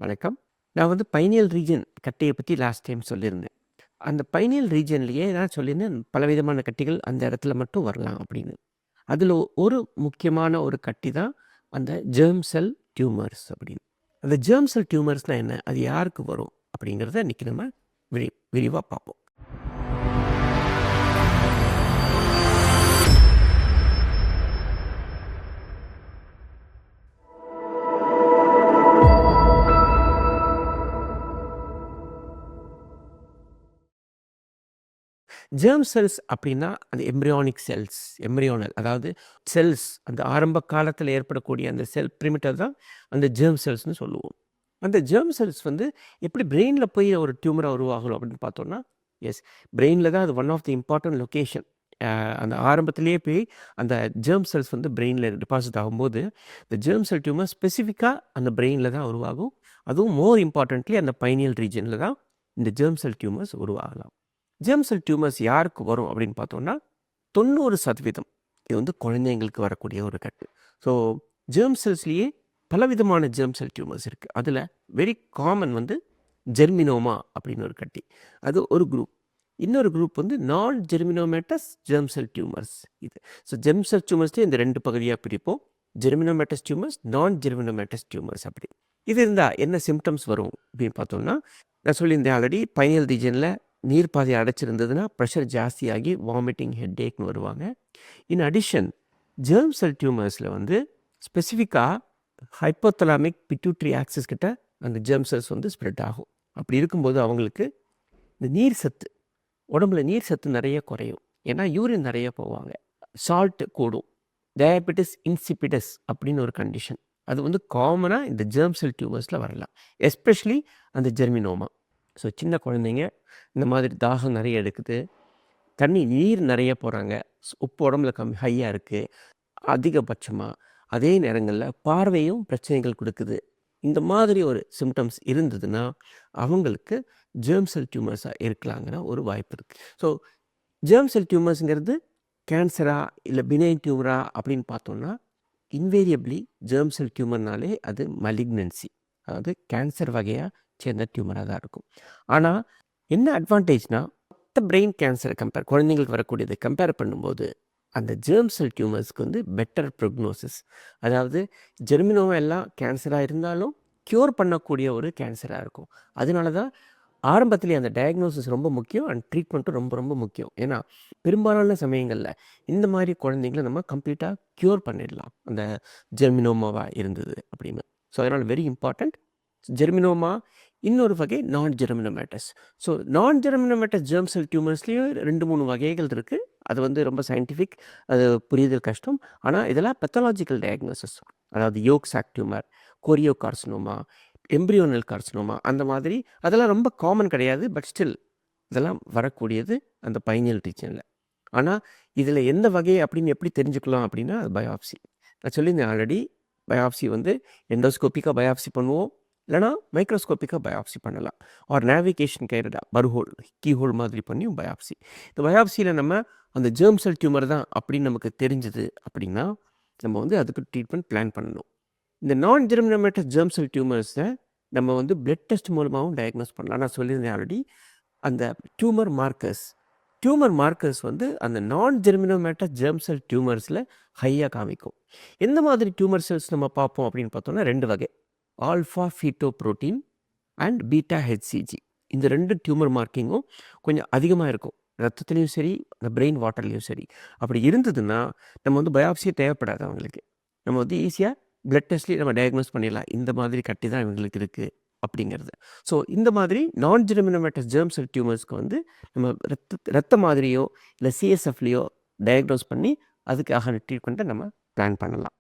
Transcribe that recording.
வணக்கம். நான் வந்து பைனியல் ரீஜன் கட்டிய பத்தி லாஸ்ட் டைம் சொல்லியிருந்தேன். அந்த பைனியல் ரீஜன்லயே நான் சொல்லியிருந்தேன், பலவிதமான கட்டிகள் அந்த இடத்துல மட்டும் வரலாம் அப்படின்னு. அதுல ஒரு முக்கியமான ஒரு கட்டி தான் அந்த ஜெர்ம் செல் டியூமர்ஸ் அப்படின்னு. அந்த ஜெர்ம் செல் டியூமர்ஸ்னா என்ன? அது யாருக்கு வரும்? அப்படிங்கிறத இன்னைக்கு நம்ம விரிவா பார்ப்போம். ஜெர்ம் செல்ஸ் அப்படின்னா அந்த எம்ப்ரியானிக் செல்ஸ், எம்ப்ரியோனல் அதாவது செல்ஸ் அந்த ஆரம்ப காலத்துல ஏற்படக்கூடிய அந்த செல் பிரிமிட்டர் தான் அந்த ஜெர்ம் செல்ஸ்ன்னு சொல்லுவோம். அந்த ஜெர்ம் செல்ஸ் வந்து எப்படி பிரெயின்ல போய் ஒரு டியூமரா உருவாகணும் அப்படின்னு பார்த்தோம்னா, எஸ் பிரெயின்ல தான் அது one of the important location. அந்த ஆரம்பத்திலேயே போய் அந்த ஜெர்ம் செல்ஸ் வந்து பிரெயின்ல டெபாசிட் ஆகும்போது, இந்த ஜெர்ம் செல் டியூமர் ஸ்பெசிஃபிக்கா அந்த பிரெயின்ல தான் உருவாகும். அதுவும் மோர் இம்பார்ட்டன்ட்லி அந்த பைனியல் ரீஜன்ல தான் இந்த ஜெர்ம் செல் டியூமர்ஸ் உருவாகலாம். ஜெர்ம் செல் டியூமர்ஸ் யாருக்கு வரும் அப்படின்னு பார்த்தோம்னா 90% இது வந்து குழந்தைங்களுக்கு வரக்கூடிய ஒரு கட்டு. ஸோ ஜெர்ம் செல்ஸ்லேயே பலவிதமான ஜெர்ம் செல் டியூமர்ஸ் இருக்குது. அதில் வெரி காமன் வந்து ஜெர்மினோமா அப்படின்னு ஒரு கட்டி. அது ஒரு குரூப். இன்னொரு குரூப் வந்து நான் ஜெர்மினோமேட்டஸ் ஜெர்ம் செல் டியூமர்ஸ் இது. ஸோ ஜெர்ம் செல் டியூமர்ஸ்லேயே இந்த ரெண்டு பகுதியாக பிரிப்போம். ஜெர்மினோமேட்டஸ் டியூமர்ஸ், நான் ஜெர்மினோமேட்டஸ் டியூமர்ஸ் அப்படி. இது இருந்தால் என்ன சிம்டம்ஸ் வரும் அப்படின்னு பார்த்தோம்னா, நான் சொல்லியிருந்தேன் ஆல்ரெடி பைனியல் ரீஜனில் நீர் பாதை அடைச்சிருந்ததுன்னா ப்ரெஷர் ஜாஸ்தியாகி வாமிட்டிங், ஹெட்டேக்னு வருவாங்க. இன் அடிஷன் ஜெர்ம் செல் டியூமர்ஸில் வந்து ஸ்பெசிஃபிக்காக ஹைப்போதலாமிக் பிட்யூட்ரி ஆக்சிஸ் கிட்ட அந்த ஜெர்ம் செல்ஸ் வந்து ஸ்ப்ரெட் ஆகும். அப்படி இருக்கும்போது அவங்களுக்கு இந்த நீர் சத்து, உடம்புல நீர் சத்து நிறைய குறையும். ஏன்னா யூரின் நிறைய போவாங்க, சால்ட் கூடும். டயபெட்டிஸ் இன்சிபிடஸ் அப்படின்னு ஒரு கண்டிஷன், அது வந்து காமனாக இந்த ஜெர்ம் செல் டியூமர்ஸில் வரலாம். எஸ்பெஷலி அந்த ஜெர்மினோமா. ஸோ சின்ன குழந்தைங்க இந்த மாதிரி தாகம் நிறைய எடுக்குது, நீர் நிறைய போகிறாங்க, உப்பு உடம்புல ஹையாக இருக்குது அதிகபட்சமாக. அதே நேரங்களில் பார்வையும் பிரச்சனைகள் கொடுக்குது. இந்த மாதிரி ஒரு சிம்டம்ஸ் இருந்ததுன்னா அவங்களுக்கு ஜெர்ம் செல் டியூமர்ஸாக இருக்கலாங்கிற ஒரு வாய்ப்பு இருக்குது. ஸோ ஜெர்ம் செல் டியூமர்ஸுங்கிறது கேன்சரா இல்லை பினைன் டியூமரா அப்படின்னு பார்த்தோம்னா, இன்வேரியபிளி ஜெர்ம் செல் டியூமர்னாலே அது மலிக்னன்சி, அதாவது கேன்சர் வகையாக சேர்ந்த டியூமராக தான் இருக்கும். ஆனால் என்ன அட்வான்டேஜ்னா, மற்ற பிரெயின் கேன்சரை குழந்தைங்களுக்கு வரக்கூடியதை கம்பேர் பண்ணும்போது அந்த ஜெர்ம் செல் டியூமர்ஸ்க்கு வந்து பெட்டர் ப்ரொக்னோசிஸ், அதாவது ஜெர்மினோவா எல்லாம் கேன்சராக இருந்தாலும் க்யூர் பண்ணக்கூடிய ஒரு கேன்சராக இருக்கும். அதனால தான் ஆரம்பத்திலே அந்த டயக்னோசிஸ் ரொம்ப முக்கியம் அண்ட் ட்ரீட்மெண்ட்டும் ரொம்ப ரொம்ப முக்கியம். ஏன்னா பெரும்பாலான சமயங்களில் இந்த மாதிரி குழந்தைங்களை நம்ம கம்ப்ளீட்டாக க்யூர் பண்ணிடலாம் அந்த ஜெர்மினோமாவாக இருந்தது அப்படின்னு. ஸோ அதனால் வெரி இம்பார்ட்டண்ட். ஜெர்மினோமா இன்னொரு வகை நான் ஜெர்மினோமேட்டஸ். ஸோ நான் ஜெர்மினோமேட்டஸ் ஜெர்ம் செல் டியூமர்ஸ்லேயும் 2-3 வகைகள் இருக்குது. அது வந்து ரொம்ப சயின்டிஃபிக், அது புரிதல் கஷ்டம். ஆனால் இதெல்லாம் பெத்தாலஜிக்கல் டயக்னோசிஸ், அதாவது yolk sac tumour, choriocarcinoma, embryonal carcinoma, அந்த மாதிரி அதெல்லாம் ரொம்ப காமன் கிடையாது. பட் ஸ்டில் இதெல்லாம் வரக்கூடியது அந்த பைனியல் ரீஜனில். ஆனால் இதில் எந்த வகை அப்படின்னு எப்படி தெரிஞ்சுக்கலாம் அப்படின்னா, அது பயாப்சி. நான் சொல்லியிருந்தேன் ஆல்ரெடி, பயாப்சி வந்து எண்டோஸ்கோப்பிக்காக பயாப்சி பண்ணுவோம், இல்லைனா மைக்ரோஸ்கோப்பிக்காக பயாப்சி பண்ணலாம். ஆர் நேவிகேஷன் கைரடா பர்ஹோல், கீஹோல் மாதிரி பண்ணியும் பயாப்சி. இந்த பயாப்சியில் நம்ம அந்த ஜெர்ம் செல் டியூமர் தான் அப்படின்னு நமக்கு தெரிஞ்சது அப்படின்னா நம்ம வந்து அதுக்கு ட்ரீட்மெண்ட் பிளான் பண்ணணும். இந்த நான் ஜெர்மினோமேட்டஸ் ஜெர்ம் செல் டியூமர்ஸை நம்ம வந்து பிளட் டெஸ்ட் மூலமாகவும் டயக்னோஸ் பண்ணலாம். நான் சொல்லியிருந்தேன் ஆல்ரெடி, அந்த டியூமர் மார்க்கர்ஸ் வந்து அந்த நான் ஜெர்மினோமேட்டஸ் ஜெர்ம் செல் டியூமர்ஸில் ஹையாக காமிக்கும். எந்த மாதிரி டியூமர் செல்ஸ் நம்ம பார்ப்போம் அப்படின்னு பார்த்தோம்னா 2 வகை, ஆல்ஃபா ஃபீட்டோப்ரோட்டீன் அண்ட் பீட்டா ஹெச்சிஜி. இந்த 2 டியூமர் மார்க்கிங்கும் கொஞ்சம் அதிகமாக இருக்கும், ரத்தத்துலேயும் சரி அந்த பிரெயின் வாட்டர்லேயும் சரி. அப்படி இருந்ததுன்னா நம்ம வந்து பயாப்சியே தேவைப்படாது அவங்களுக்கு. நம்ம வந்து ஈஸியாக பிளட் டெஸ்ட்லேயே நம்ம டயக்னோஸ் பண்ணிடலாம், இந்த மாதிரி கட்டி தான் இவங்களுக்கு இருக்குது அப்படிங்கிறது. ஸோ இந்த மாதிரி நான் ஜெர்மினோமேட்டஸ் ஜெர்ம் செல் டியூமர்ஸ்க்கு வந்து நம்ம ரத்த மாதிரியோ இல்லை சிஎஸ்எஃப்லேயோ டயக்னோஸ் பண்ணி அதுக்காக ட்ரீட்மெண்ட்டை நம்ம பிளான் பண்ணலாம்.